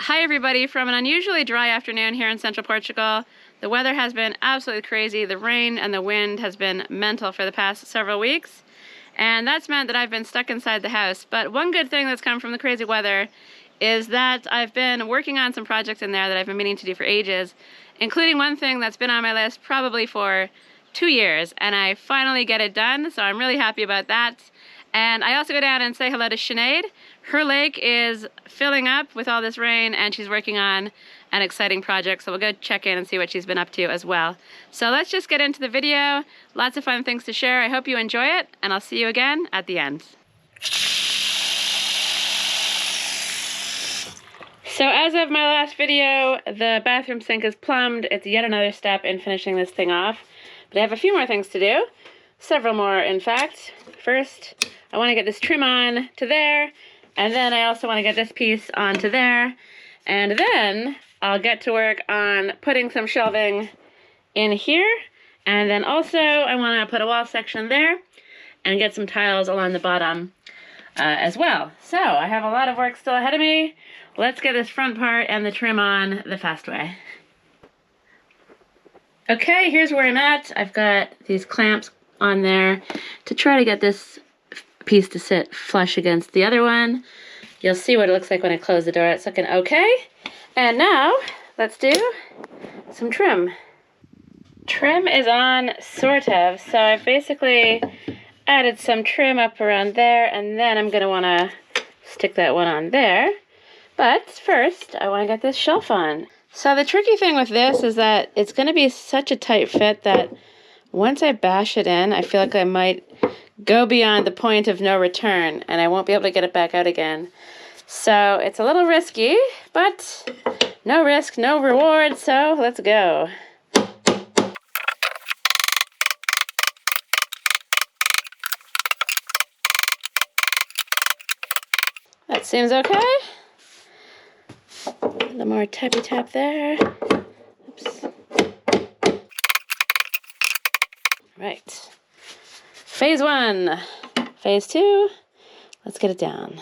Hi everybody, from an unusually dry afternoon here in Central Portugal. The weather has been absolutely crazy. The rain and the wind has been mental for the past several weeks. And that's meant that I've been stuck inside the house. But one good thing that's come from the crazy weather is that I've been working on some projects in there that I've been meaning to do for ages, including one thing that's been on my list probably for 2 years, and I finally get it done, so I'm really happy about that. And I also go down and say hello to Chenade. Her lake is filling up with all this rain, and she's working on an exciting project, so we'll go check in and see what she's been up to as well. So let's just get into the video. Lots of fun things to share. I hope you enjoy it, and I'll see you again at the end. So as of my last video, the bathroom sink is plumbed. It's yet another step in finishing this thing off. But I have a few more things to do. Several more, in fact. First, I want to get this trim on to there, and then I also want to get this piece onto there, and then I'll get to work on putting some shelving in here, and then also I want to put a wall section there and get some tiles along the bottom as well. So I have a lot of work still ahead of me. Let's get this front part and the trim on the fast way. Okay, here's where I'm at. I've got these clamps on there to try to get this piece to sit flush against the other one. You'll see what it looks like when I close the door. It's looking okay. And now, let's do some trim. Trim is on, sort of. So I've basically added some trim up around there, and then I'm going to want to stick that one on there. But first, I want to get this shelf on. So the tricky thing with this is that it's going to be such a tight fit that once I bash it in, I feel like I might go beyond the point of no return, and I won't be able to get it back out again. So it's a little risky, but no risk, no reward, so let's go. That seems okay. A little more tappy tap there. Oops. Right. Phase 1. Phase 2. Let's get it down.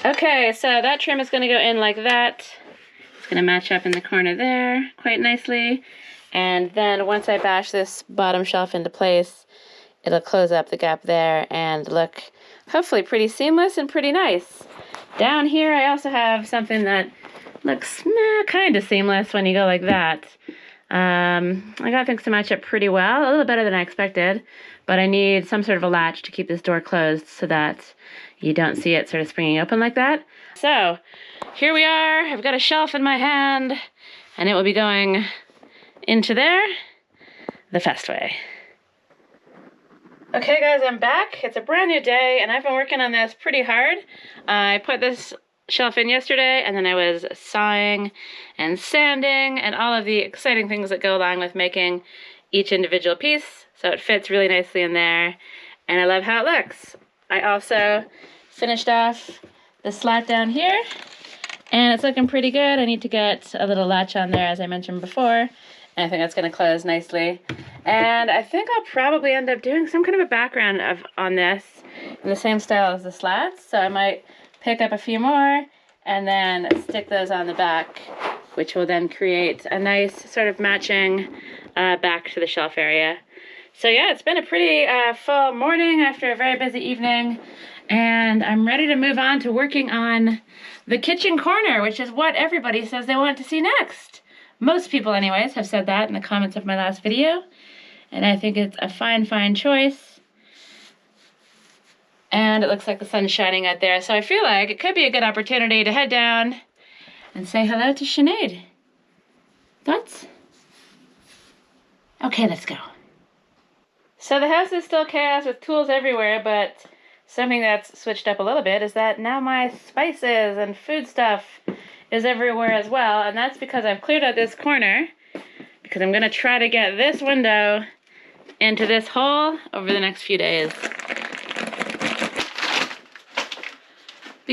Okay, so that trim is going to go in like that. It's going to match up in the corner there quite nicely. And then once I bash this bottom shelf into place, it'll close up the gap there and look hopefully pretty seamless and pretty nice. Down here I also have something that looks kind of seamless when you go like that. I got things to match up pretty well, a little better than I expected, but I need some sort of a latch to keep this door closed so that you don't see it sort of springing open like that. So here we are. I've got a shelf in my hand, and it will be going into there the fast way. Okay guys, I'm back. It's a brand new day, and I've been working on this pretty hard. I put this shelf in yesterday, and then I was sawing and sanding and all of the exciting things that go along with making each individual piece, so it fits really nicely in there, and I love how it looks. I also finished off the slat down here, and it's looking pretty good. I need to get a little latch on there, as I mentioned before, and I think that's going to close nicely. And I think I'll probably end up doing some kind of a background on this in the same style as the slats, so I might pick up a few more and then stick those on the back, which will then create a nice sort of matching back to the shelf area. So yeah, it's been a pretty full morning after a very busy evening, and I'm ready to move on to working on the kitchen corner, which is what everybody says they want to see next. Most people anyways have said that in the comments of my last video, and I think it's a fine choice. And it looks like the sun's shining out there, so I feel like it could be a good opportunity to head down and say hello to Sinead. Thoughts? Okay, let's go. So the house is still chaos with tools everywhere, but something that's switched up a little bit is that now my spices and food stuff is everywhere as well, and that's because I've cleared out this corner, because I'm going to try to get this window into this hole over the next few days.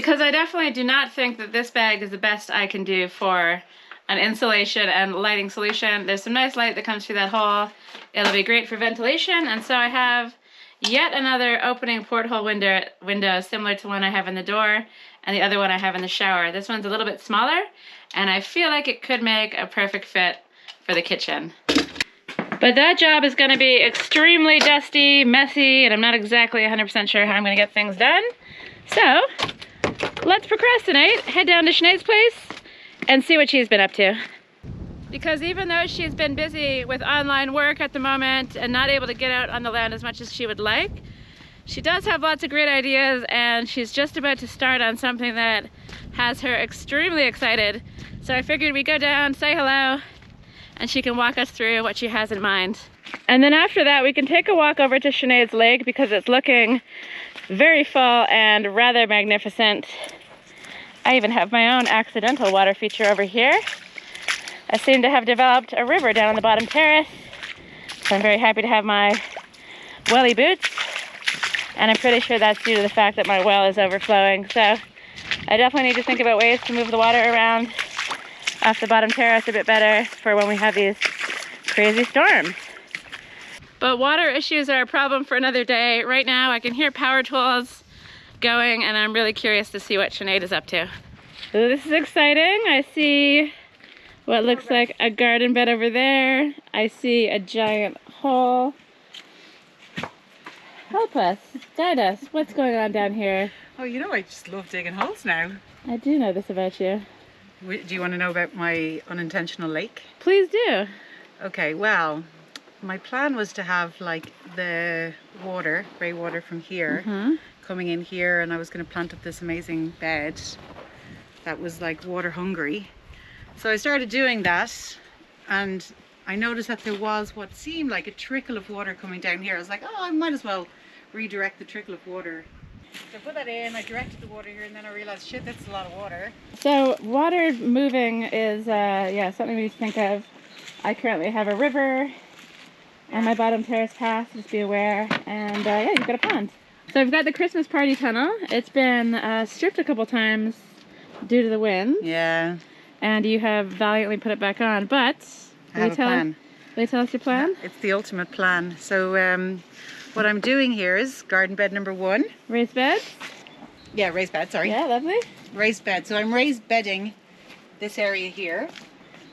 because I definitely do not think that this bag is the best I can do for an insulation and lighting solution. There's some nice light that comes through that hole. It'll be great for ventilation, and so I have yet another opening porthole window similar to one I have in the door and the other one I have in the shower. This one's a little bit smaller, and I feel like it could make a perfect fit for the kitchen. But that job is going to be extremely dusty, messy, and I'm not exactly 100% sure how I'm going to get things done. So, let's procrastinate, head down to Sinead's place, and see what she's been up to. Because even though she's been busy with online work at the moment and not able to get out on the land as much as she would like, she does have lots of great ideas, and she's just about to start on something that has her extremely excited. So I figured we'd go down, say hello, and she can walk us through what she has in mind. And then after that, we can take a walk over to Chenade's lake because it's looking very full and rather magnificent. I even have my own accidental water feature over here. I seem to have developed a river down on the bottom terrace, so I'm very happy to have my welly boots, and I'm pretty sure that's due to the fact that my well is overflowing. So I definitely need to think about ways to move the water around off the bottom terrace a bit better for when we have these crazy storms. But water issues are a problem for another day. Right now I can hear power tools going, and I'm really curious to see what Chenade is up to. So this is exciting. I see what looks like a garden bed over there. I see a giant hole. Help us, guide us. What's going on down here? Oh, you know, I just love digging holes now. I do know this about you. Do you want to know about my unintentional lake? Please do. Okay, well, my plan was to have like the water, grey water from here, coming in here, and I was going to plant up this amazing bed that was like water hungry. So I started doing that, and I noticed that there was what seemed like a trickle of water coming down here. I was like, oh, I might as well redirect the trickle of water. So I put that in, I directed the water here, and then I realized, shit, that's a lot of water. So water moving is, yeah, something we need to think of. I currently have a river on my bottom terrace path, just be aware, and yeah, you've got a pond. So we've got the Christmas party tunnel. It's been stripped a couple times due to the wind. Yeah. And you have valiantly put it back on, but I have a plan. Will you tell us your plan? It's the ultimate plan. So what I'm doing here is garden bed number 1. Raised beds? Yeah, raised bed, sorry. Yeah, lovely. Raised bed. So I'm raised bedding this area here.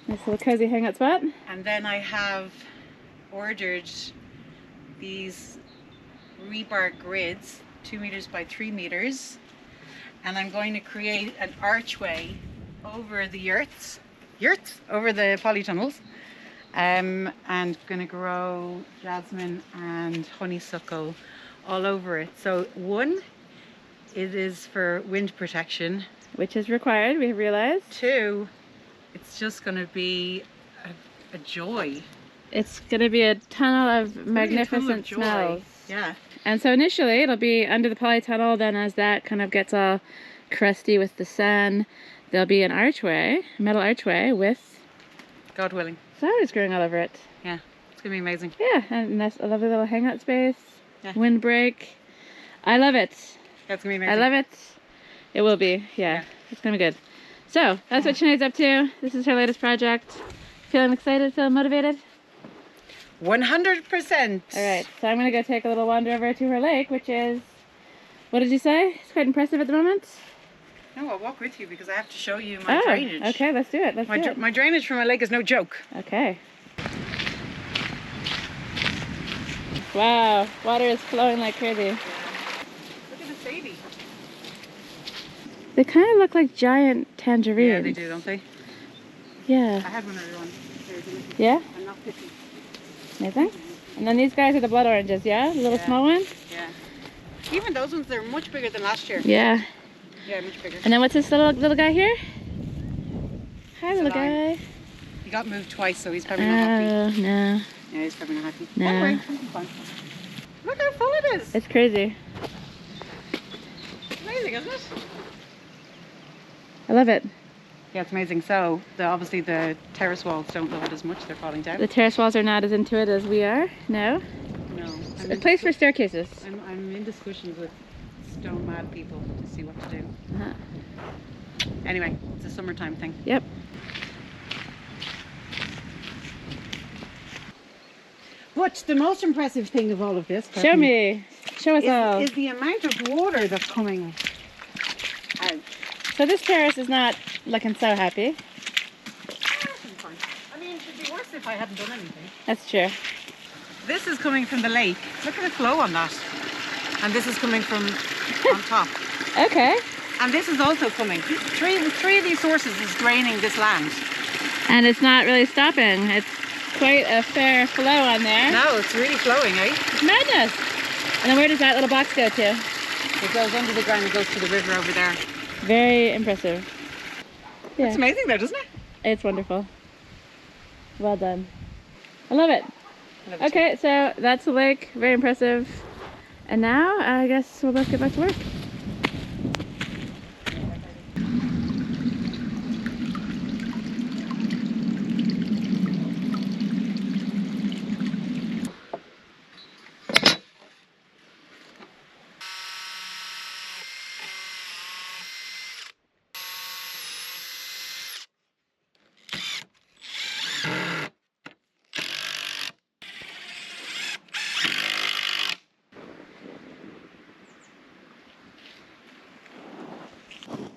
Nice little cozy hangout spot. And then I have ordered these rebar grids, 2 meters by 3 meters. And I'm going to create an archway over the yurts, over the polytunnels. And going to grow jasmine and honeysuckle all over it. So 1, it is for wind protection. Which is required, we realized. 2, it's just going to be a joy. It's going to be a tunnel of magnificent smells. Yeah. And so initially it'll be under the polytunnel, then as that kind of gets all crusty with the sun, there'll be an archway, a metal archway with, God willing, flowers growing all over it. Yeah, it's gonna be amazing. Yeah, and that's a lovely little hangout space. Yeah. Windbreak. I love it. That's gonna be amazing. I love it. It will be, yeah. It's gonna be good. So that's what Chenade's up to. This is her latest project. Feeling excited? Feeling motivated? 100%. All right, so I'm gonna go take a little wander over to her lake, which is, what did you say? It's quite impressive at the moment. No, I'll walk with you because I have to show you my drainage. Okay, let's do it. My drainage from my lake is no joke. Okay. Wow, water is flowing like crazy. Yeah. Look at this baby. They kind of look like giant tangerines. Yeah, they do, don't they? Yeah. I had one earlier on. Yeah? I'm not picky. Amazing. And then these guys are the blood oranges, yeah? The little small ones? Yeah. Even those ones, they're much bigger than last year. Yeah. Yeah, much bigger. And then what's this little guy here? Hi, little guy. He got moved twice, so he's probably not happy. Oh, no. Yeah, he's probably not happy. No. Don't worry, he'll be fine. Look how full it is. It's crazy. Amazing, isn't it? I love it. Yeah, it's amazing. So, obviously the terrace walls don't love it as much. They're falling down. The terrace walls are not as into it as we are. No? No. It's a place for staircases. I'm in discussions with stone mad people to see what to do. Uh-huh. Anyway, it's a summertime thing. Yep. But the most impressive thing of all of this, Show me. Show us all. is the amount of water that's coming out. So this terrace is not looking so happy. I mean, it'd be worse if I hadn't done anything. That's true. This is coming from the lake. Look at the flow on that. And this is coming from on top. Okay. And this is also coming. Three of these sources is draining this land. And it's not really stopping. It's quite a fair flow on there. No, it's really flowing, eh? It's madness. And then where does that little box go to? It goes under the ground and goes to the river over there. Very impressive. Yeah. It's amazing though, doesn't it? It's wonderful. Well done. I love it. I love it Okay, so that's the lake. Very impressive. And now I guess we'll both get back to work.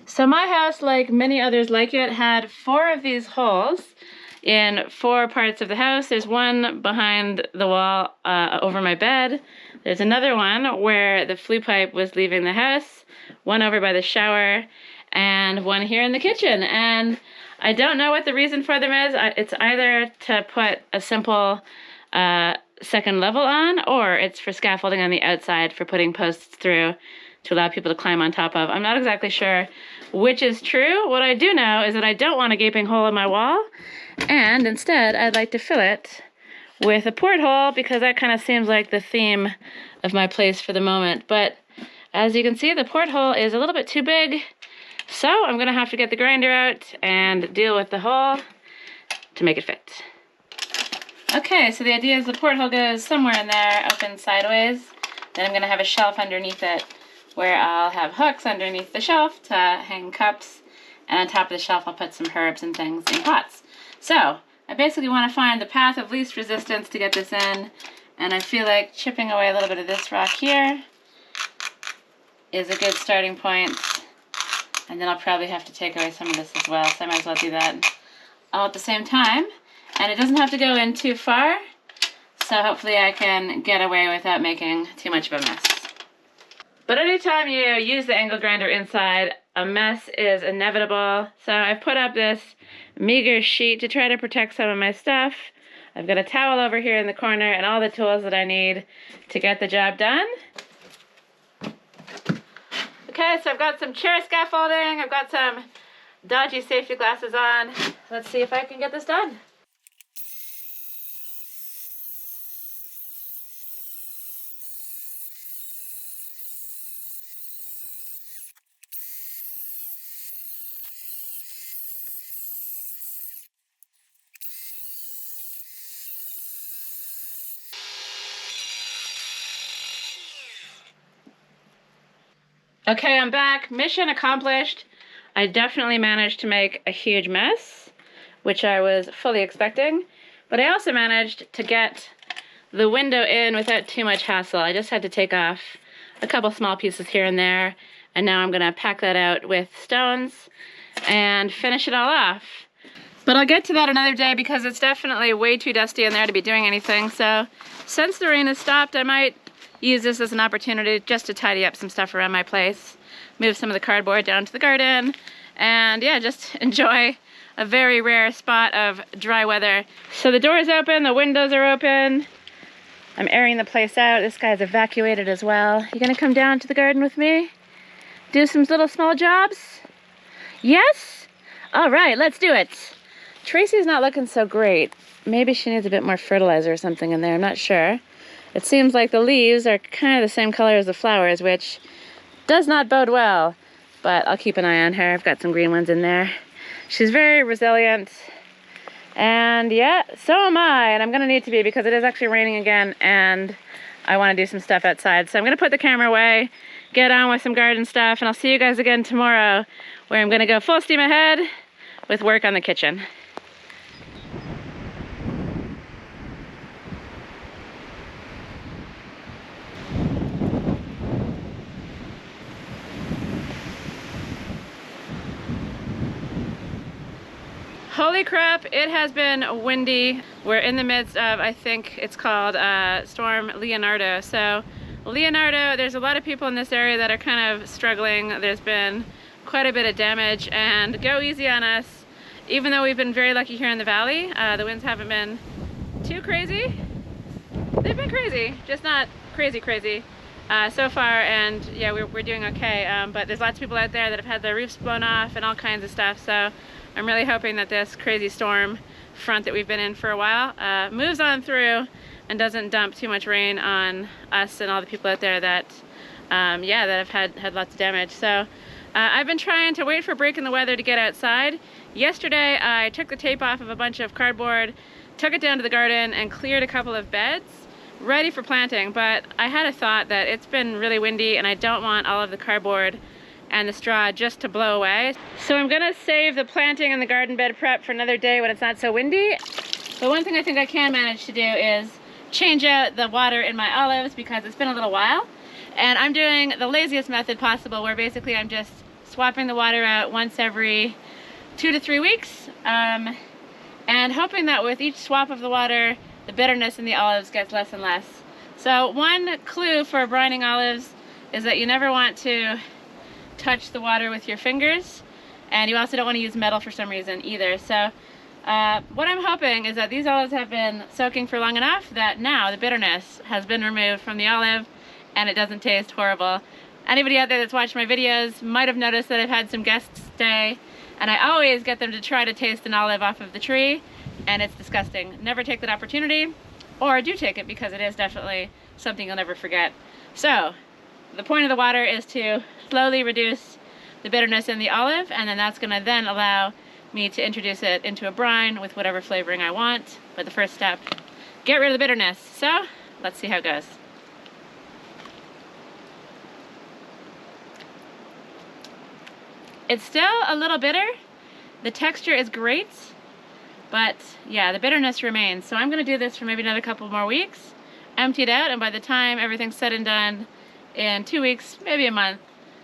So my house, like many others like it, had 4 of these holes in 4 parts of the house. There's one behind the wall over my bed. There's another one where the flue pipe was leaving the house, one over by the shower, and one here in the kitchen. And I don't know what the reason for them is. It's either to put a simple second level on, or it's for scaffolding on the outside for putting posts through to allow people to climb on top of. I'm not exactly sure which is true. What I do know is that I don't want a gaping hole in my wall, and instead I'd like to fill it with a porthole because that kind of seems like the theme of my place for the moment. But as you can see, the porthole is a little bit too big, so I'm gonna have to get the grinder out and deal with the hole to make it fit. Okay, so the idea is the porthole goes somewhere in there, open sideways. Then I'm gonna have a shelf underneath it where I'll have hooks underneath the shelf to hang cups, and on top of the shelf I'll put some herbs and things in pots. So I basically want to find the path of least resistance to get this in, and I feel like chipping away a little bit of this rock here is a good starting point, and then I'll probably have to take away some of this as well, so I might as well do that all at the same time. And it doesn't have to go in too far, so hopefully I can get away without making too much of a mess. But anytime you use the angle grinder inside, a mess is inevitable. So I've put up this meager sheet to try to protect some of my stuff. I've got a towel over here in the corner and all the tools that I need to get the job done. Okay, so I've got some chair scaffolding, I've got some dodgy safety glasses on. Let's see if I can get this done. Okay, I'm back. Mission accomplished. I definitely managed to make a huge mess, which I was fully expecting, but I also managed to get the window in without too much hassle. I just had to take off a couple small pieces here and there, and now I'm gonna pack that out with stones and finish it all off. But I'll get to that another day because it's definitely way too dusty in there to be doing anything. So since the rain has stopped, I might use this as an opportunity just to tidy up some stuff around my place, move some of the cardboard down to the garden, and yeah, just enjoy a very rare spot of dry weather. So the door is open, the windows are open. I'm airing the place out. This guy's evacuated as well. You gonna come down to the garden with me? Do some little small jobs? Yes? All right, let's do it. Tracy's not looking so great. Maybe she needs a bit more fertilizer or something in there, I'm not sure. It seems like the leaves are kind of the same color as the flowers, which does not bode well, but I'll keep an eye on her. I've got some green ones in there. She's very resilient, and yeah, so am I, and I'm gonna need to be because it is actually raining again, and I wanna do some stuff outside. So I'm gonna put the camera away, get on with some garden stuff, and I'll see you guys again tomorrow, where I'm gonna go full steam ahead with work on the kitchen. Holy crap, it has been windy. We're in the midst of, I think it's called Storm Leonardo. So Leonardo, there's a lot of people in this area that are kind of struggling. There's been quite a bit of damage, and go easy on us. Even though we've been very lucky here in the valley, the winds haven't been too crazy. They've been crazy, just not crazy so far, and yeah, we're doing okay. But there's lots of people out there that have had their roofs blown off and all kinds of stuff, so I'm really hoping that this crazy storm front that we've been in for a while moves on through and doesn't dump too much rain on us and all the people out there that, yeah, that have had lots of damage. So I've been trying to wait for a break in the weather to get outside. Yesterday I took the tape off of a bunch of cardboard, took it down to the garden, and cleared a couple of beds ready for planting, but I had a thought that it's been really windy and I don't want all of the cardboard and the straw just to blow away. So I'm gonna save the planting and the garden bed prep for another day when it's not so windy. But one thing I think I can manage to do is change out the water in my olives, because it's been a little while. And I'm doing the laziest method possible, where basically I'm just swapping the water out once every 2 to 3 weeks. And hoping that with each swap of the water, the bitterness in the olives gets less and less. So one clue for brining olives is that you never want to touch the water with your fingers, and you also don't want to use metal for some reason either. So what I'm hoping is that these olives have been soaking for long enough that now the bitterness has been removed from the olive and it doesn't taste horrible. Anybody out there that's watched my videos might have noticed that I've had some guests stay, and I always get them to try to taste an olive off of the tree, and it's disgusting. Never take that opportunity, or do take it, because it is definitely something you'll never forget. So the point of the water is to slowly reduce the bitterness in the olive, and then that's going to then allow me to introduce it into a brine with whatever flavoring I want. But the first step, get rid of the bitterness. So let's see how it goes. It's still a little bitter. The texture is great, but yeah, the bitterness remains. So I'm going to do this for maybe another couple more weeks, empty it out, and by the time everything's said and done in 2 weeks, maybe a month,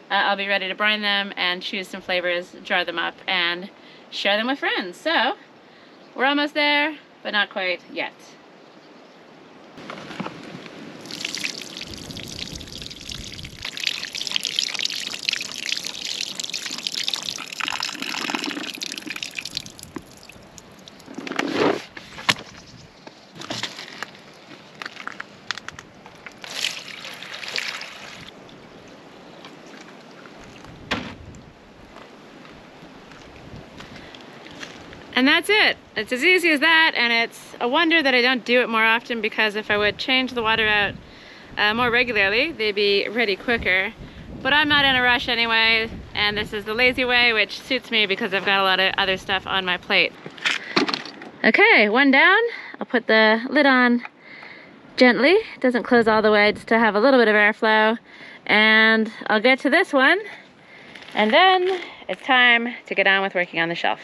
I'll be ready to brine them and choose some flavors, jar them up, and share them with friends. So we're almost there, but not quite yet. And that's it. It's as easy as that, and it's a wonder that I don't do it more often, because if I would change the water out more regularly, they'd be ready quicker. But I'm not in a rush anyway, and this is the lazy way, which suits me because I've got a lot of other stuff on my plate. Okay, one down. I'll put the lid on gently. It doesn't close all the way, just to have a little bit of airflow. And I'll get to this one, and then it's time to get on with working on the shelf.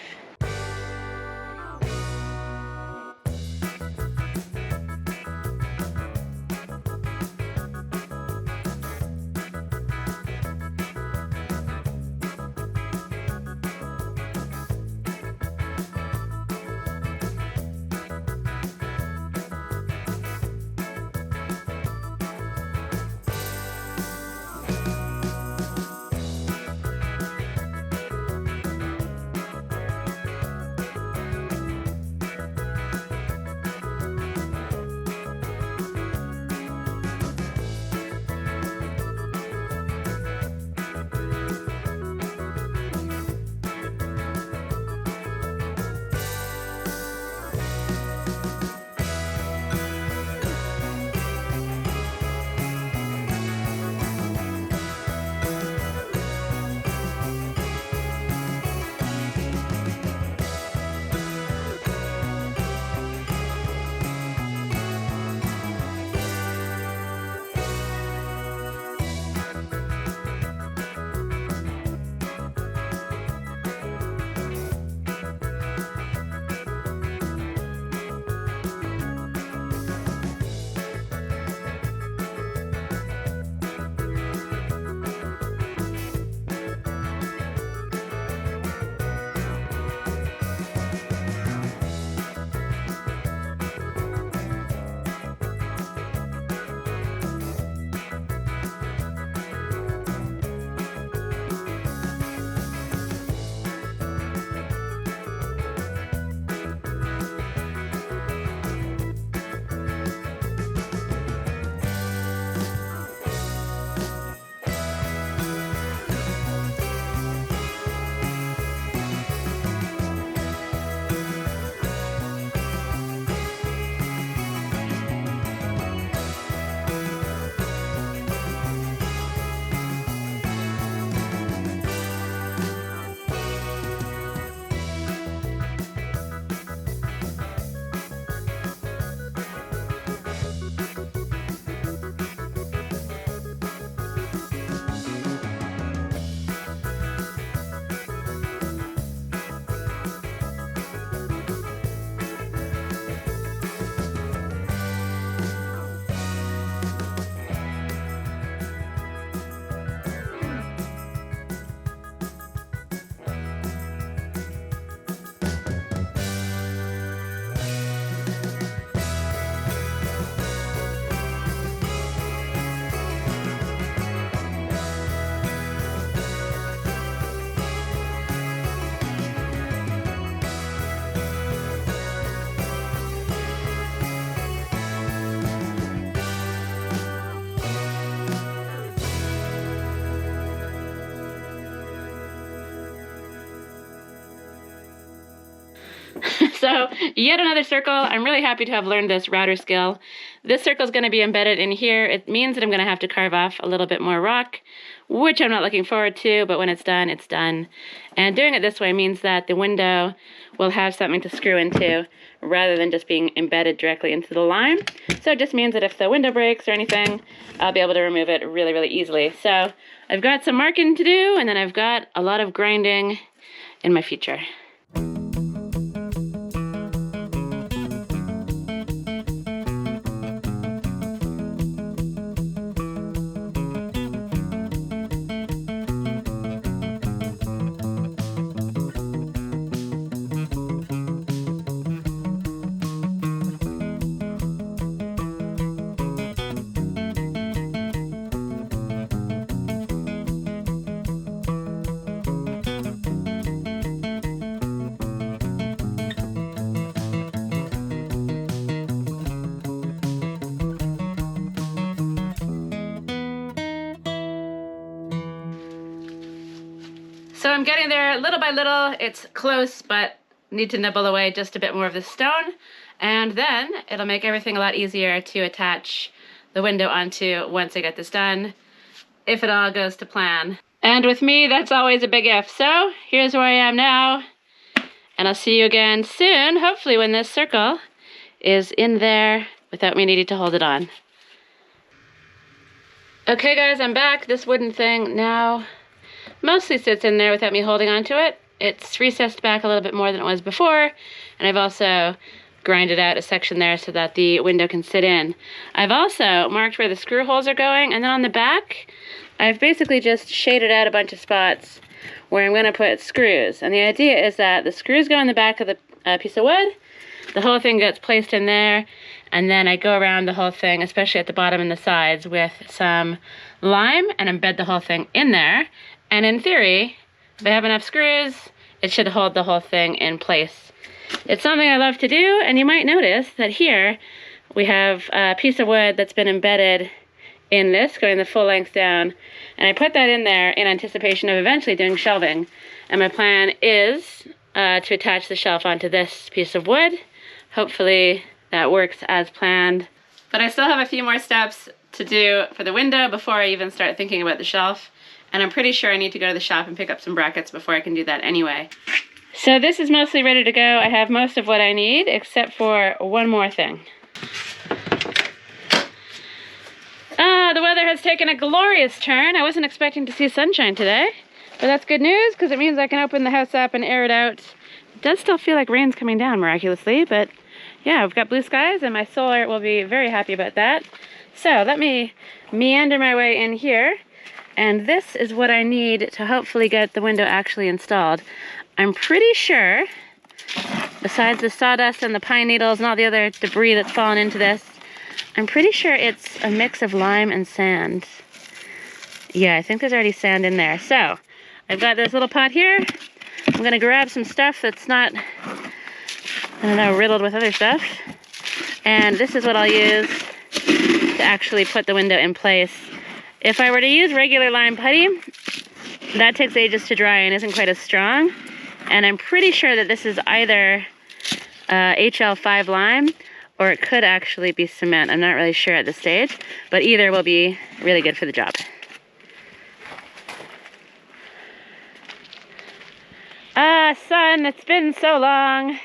So yet another circle. I'm really happy to have learned this router skill. This circle is going to be embedded in here. It means that I'm going to have to carve off a little bit more rock, which I'm not looking forward to, but when it's done, it's done. And doing it this way means that the window will have something to screw into rather than just being embedded directly into the lime. So it just means that if the window breaks or anything, I'll be able to remove it really, really easily. So I've got some marking to do, and then I've got a lot of grinding in my future. So I'm getting there little by little. It's close, but need to nibble away just a bit more of the stone. And then it'll make everything a lot easier to attach the window onto once I get this done, if it all goes to plan. And with me, that's always a big if. So here's where I am now. And I'll see you again soon, hopefully when this circle is in there without me needing to hold it on. Okay guys, I'm back. This wooden thing now mostly sits in there without me holding on to it. It's recessed back a little bit more than it was before, and I've also grinded out a section there so that the window can sit in. I've also marked where the screw holes are going, and then on the back, I've basically just shaded out a bunch of spots where I'm going to put screws. And the idea is that the screws go in the back of the piece of wood, the whole thing gets placed in there, and then I go around the whole thing, especially at the bottom and the sides, with some lime and embed the whole thing in there. And in theory, if I have enough screws, it should hold the whole thing in place. It's something I love to do, and you might notice that here we have a piece of wood that's been embedded in this, going the full length down. And I put that in there in anticipation of eventually doing shelving. And my plan is to attach the shelf onto this piece of wood. Hopefully that works as planned. But I still have a few more steps to do for the window before I even start thinking about the shelf. And I'm pretty sure I need to go to the shop and pick up some brackets before I can do that anyway. So this is mostly ready to go. I have most of what I need, except for one more thing. The weather has taken a glorious turn. I wasn't expecting to see sunshine today, but that's good news because it means I can open the house up and air it out. It does still feel like rain's coming down miraculously, but yeah, we've got blue skies and my solar will be very happy about that. So let me meander my way in here. And this is what I need to hopefully get the window actually installed. I'm pretty sure, besides the sawdust and the pine needles and all the other debris that's fallen into this, I'm pretty sure it's a mix of lime and sand. Yeah, I think there's already sand in there. So, I've got this little pot here. I'm going to grab some stuff that's not, I don't know, riddled with other stuff. And this is what I'll use to actually put the window in place. If I were to use regular lime putty, that takes ages to dry and isn't quite as strong. And I'm pretty sure that this is either HL5 lime or it could actually be cement. I'm not really sure at this stage, but either will be really good for the job. Sun, it's been so long.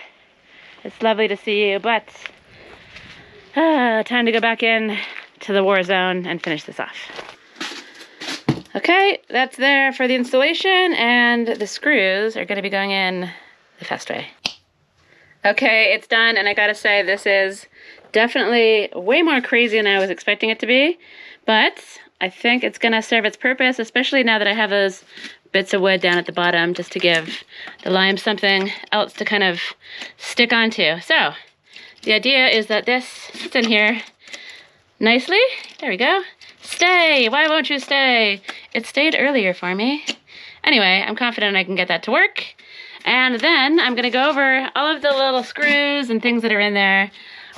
It's lovely to see you, but time to go back in to the war zone and finish this off. Okay, that's there for the installation, and the screws are going to be going in the fast way. Okay, it's done, and I gotta say, this is definitely way more crazy than I was expecting it to be, but I think it's going to serve its purpose, especially now that I have those bits of wood down at the bottom, just to give the lime something else to kind of stick onto. So, the idea is that this sits in here nicely. There we go. Stay! Why won't you stay? It stayed earlier for me. Anyway, I'm confident I can get that to work. And then I'm going to go over all of the little screws and things that are in there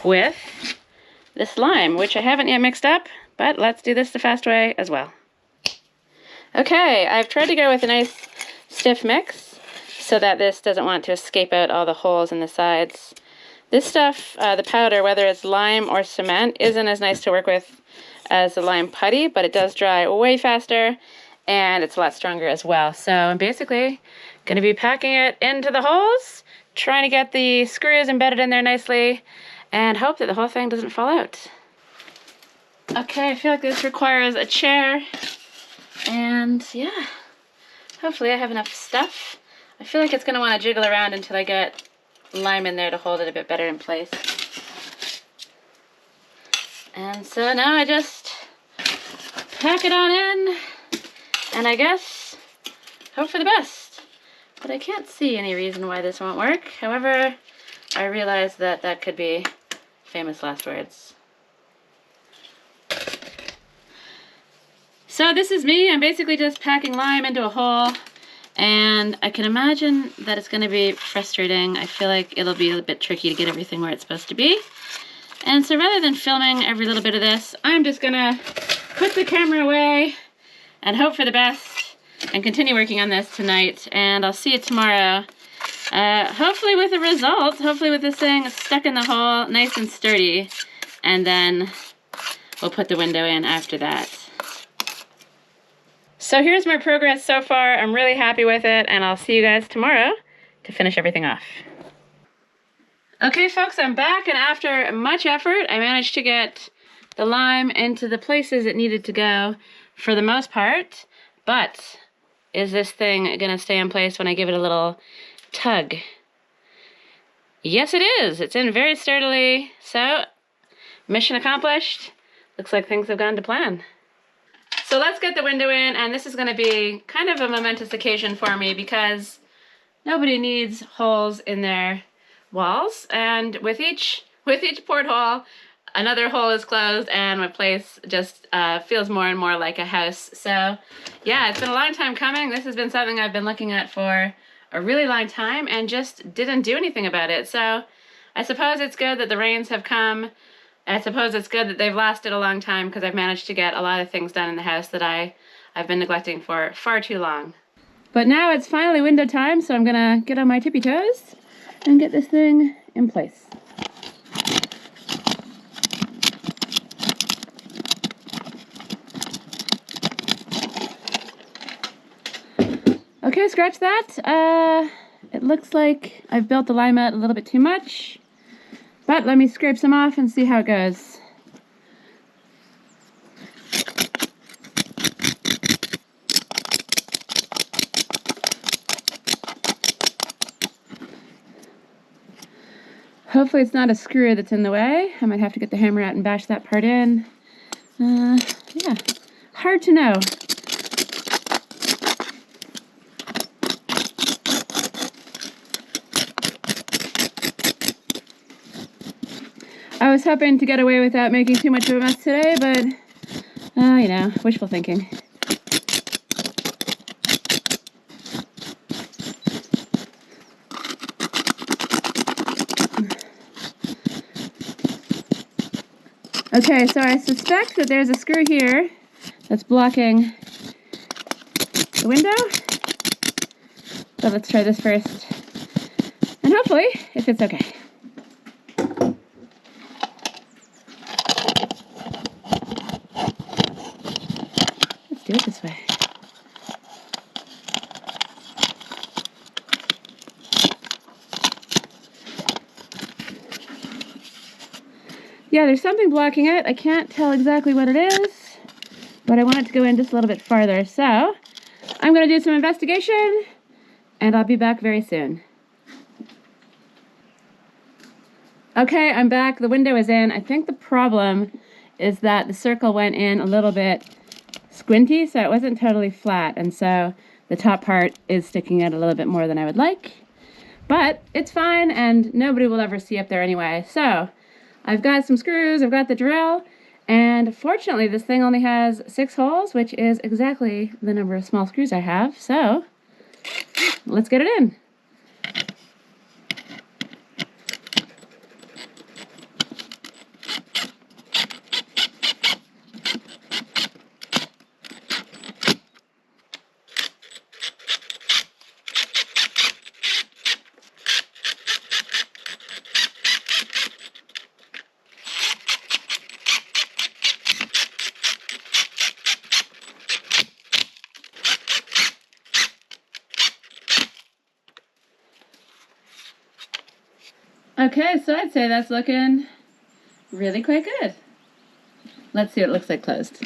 with this lime, which I haven't yet mixed up, but let's do this the fast way as well. Okay, I've tried to go with a nice stiff mix. so that this doesn't want to escape out all the holes in the sides. This stuff, the powder, whether it's lime or cement, isn't as nice to work with as the lime putty, but it does dry way faster, and it's a lot stronger as well. So I'm basically going to be packing it into the holes, trying to get the screws embedded in there nicely, and hope that the whole thing doesn't fall out. Okay, I feel like this requires a chair, and yeah, hopefully I have enough stuff. I feel like it's going to want to jiggle around until I get lime in there to hold it a bit better in place. And so now I just pack it on in, and I guess hope for the best. But I can't see any reason why this won't work. However, I realize that that could be famous last words. So this is me. I'm basically just packing lime into a hole, and I can imagine that it's going to be frustrating. I feel like it'll be a bit tricky to get everything where it's supposed to be. And so rather than filming every little bit of this, I'm just going to put the camera away and hope for the best and continue working on this tonight. And I'll see you tomorrow, hopefully with a result, hopefully with this thing stuck in the hole, nice and sturdy. And then we'll put the window in after that. So here's my progress so far. I'm really happy with it, and I'll see you guys tomorrow to finish everything off. Okay, folks, I'm back, and after much effort, I managed to get the lime into the places it needed to go for the most part. But is this thing going to stay in place when I give it a little tug? Yes, it is. It's in very sturdily. So, mission accomplished. Looks like things have gone to plan. So let's get the window in, and this is going to be kind of a momentous occasion for me because nobody needs holes in their walls, and with each porthole, another hole is closed, and my place just feels more and more like a house. So yeah, it's been a long time coming. This has been something I've been looking at for a really long time and just didn't do anything about it. So I suppose it's good that the rains have come. I suppose it's good that they've lasted a long time because I've managed to get a lot of things done in the house that I've been neglecting for far too long. But now it's finally window time, so I'm gonna get on my tippy toes and get this thing in place. Okay, scratch that. It looks like I've built the lime out a little bit too much. But let me scrape some off and see how it goes. Hopefully it's not a screw that's in the way. I might have to get the hammer out and bash that part in. Yeah, hard to know. I was hoping to get away without making too much of a mess today, but, you know, wishful thinking. Okay, so I suspect that there's a screw here that's blocking the window. So let's try this first. And hopefully it fits okay. Do it this way. Yeah, there's something blocking it. I can't tell exactly what it is, but I want it to go in just a little bit farther. So I'm going to do some investigation, and I'll be back very soon. Okay, I'm back. The window is in. I think the problem is that the circle went in a little bit squinty, so it wasn't totally flat, and so the top part is sticking out a little bit more than I would like. But it's fine, and nobody will ever see up there anyway. So I've got some screws, I've got the drill, and fortunately this thing only has 6 holes, which is exactly the number of small screws I have. So let's get it in. Okay, so I'd say that's looking really quite good. Let's see what it looks like closed.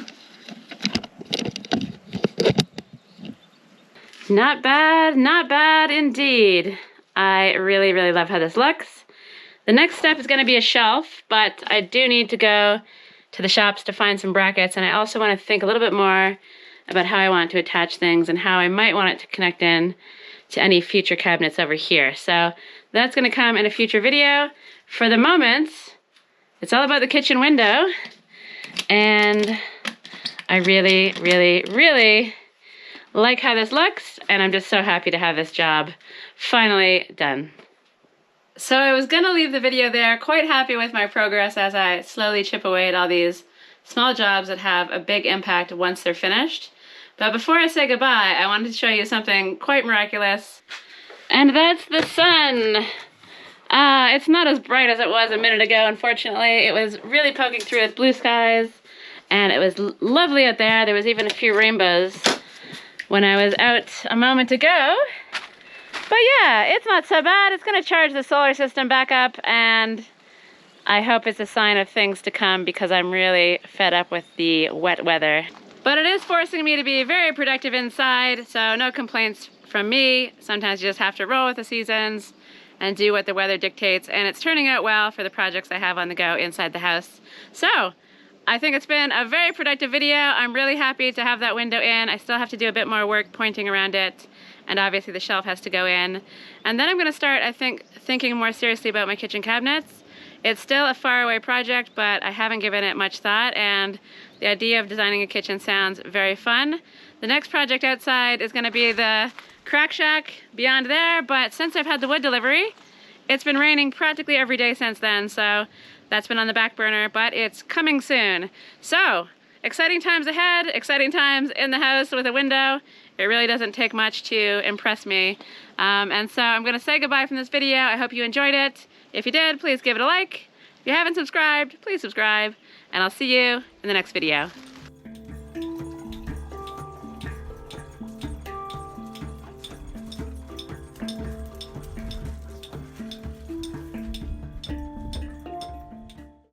Not bad indeed. I really, really love how this looks. The next step is going to be a shelf, but I do need to go to the shops to find some brackets, and I also want to think a little bit more about how I want to attach things and how I might want it to connect in to any future cabinets over here. So that's going to come in a future video. For the moment, it's all about the kitchen window, and I really, really, really like how this looks, and I'm just so happy to have this job finally done. So I was gonna leave the video there, quite happy with my progress as I slowly chip away at all these small jobs that have a big impact once they're finished. But before I say goodbye, I wanted to show you something quite miraculous, and that's the sun. It's not as bright as it was a minute ago, unfortunately. It was really poking through with blue skies, and it was lovely out there. There was even a few rainbows when I was out a moment ago. But yeah, it's not so bad. It's going to charge the solar system back up, and I hope it's a sign of things to come because I'm really fed up with the wet weather. But it is forcing me to be very productive inside, so no complaints from me. Sometimes you just have to roll with the seasons and do what the weather dictates, and it's turning out well for the projects I have on the go inside the house. So I think it's been a very productive video. I'm really happy to have that window in. I still have to do a bit more work pointing around it, and obviously the shelf has to go in. And then I'm going to start, I think, thinking more seriously about my kitchen cabinets. It's still a faraway project, but I haven't given it much thought, and the idea of designing a kitchen sounds very fun. The next project outside is going to be the crack shack beyond there, but since I've had the wood delivery, it's been raining practically every day since then, so that's been on the back burner, but it's coming soon. So, exciting times ahead, exciting times in the house with a window. It really doesn't take much to impress me. And so I'm going to say goodbye from this video. I hope you enjoyed it. If you did, please give it a like. If you haven't subscribed, please subscribe. And I'll see you in the next video.